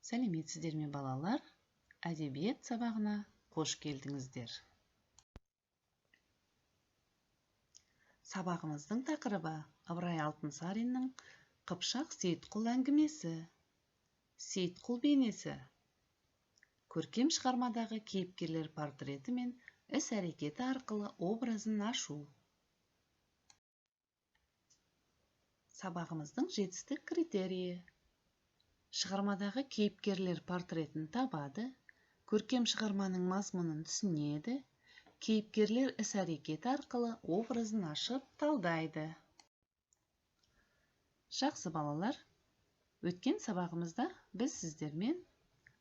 Сәлеметсіздер ме балалар? Әдебиет сабағына қош келдіңіздер. Сабағымыздың тақырыбы Ыбырай Алтынсариннің Қыпшақ Сейітқұл әңгімесі. Сейітқұл бейнесі. Көркем шығармадағы кейіпкерлер портреті мен іс-әрекеті арқылы образын ашу. Сабағымыздың жетістік критерийі. Шығармадағы кейіпкерлер портретін табады, көркем шығарманың мазмұнын түсінеді, кейіпкерлер іс-әрекеті арқылы образын ашып талдайды. Жақсы балалар, өткен сабағымызда біз сіздермен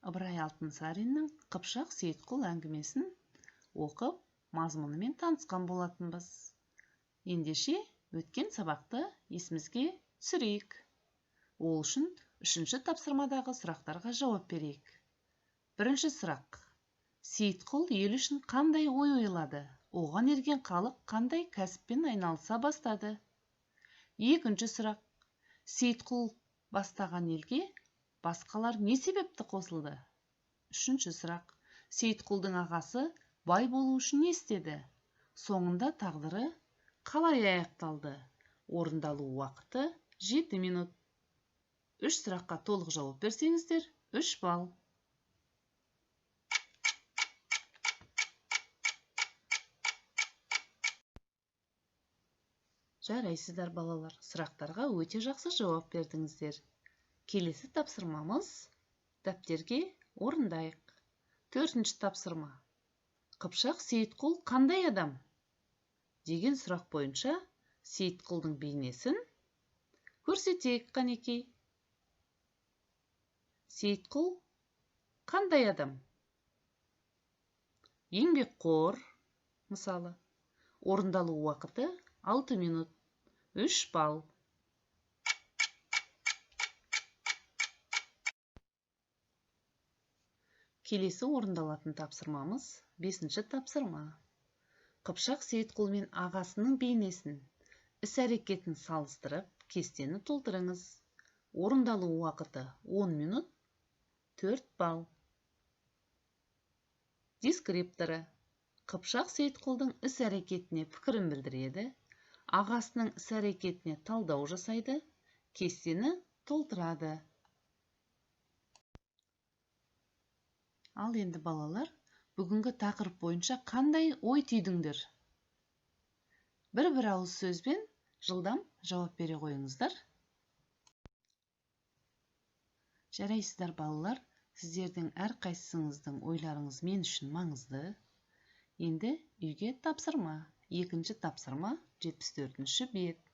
Ыбырай Алтынсариннің Қыпшақ Сейітқұл әңгімесін оқып, мазмұнымен танысқан болатынбыз. Ендеше өткен сабақты есімізге түсірейік. Ол үшін үшінші тапсырмадағы сұрақтарға жауап берейік. Бірінші сұрақ. Сейітқұл ел үшін қандай ой ойлады? Оған ерген халық қандай кәсіппен айналыса бастады? Екінші сұрақ. Сейітқұл бастаған елге басқалар не себепті қосылды? Үшінші сұрақ. Сейітқұлдың ағасы бай болу үшін не істеді? Соңында тағдыры қалай аяқталды? Орындалу уақыты 7 минут. Үш сұраққа толық жауап берсеңіздер, 3 балл. Жарайсыздар балалар, сұрақтарға өте жақсы жауап бердіңіздер. Келесі тапсырмамыз дәптерге орындайық. Төртінші тапсырма. Қыпшақ Сейітқұл қандай адам? Деген сұрақ бойынша Сейітқұлдың бейнесін көрсетейік қанекей. Сейітқұл қандай адам? Еңбекқор, мысалы. Орындалу уақыты 6 минут. 3 балл. Келесі орындалатын тапсырмамыз 5-ші тапсырма. Қыпшақ Сейітқұл мен ағасының бейнесін, іс-әрекетін салыстырып, кестені толтырыңыз. Орындалу уақыты 10 минут. 4 балл. Дескрипторы. Қыпшақ Сейітқұлдың іс-әрекетіне пікірін білдіреді, ағасының іс-әрекетіне талдау жасайды, кестені толтырады. Ал енді балалар, бүгінгі тақырып бойынша қандай ой түйдіңдер? Бір ауыз сөзбен жылдам жауап бере қойыңыздар. Жарайсыздар балалар, сіздердің әрқайсыңыздың ойларыңыз мен үшін маңызды. Енді үйге тапсырма. 2-ші тапсырма 74-ші бет.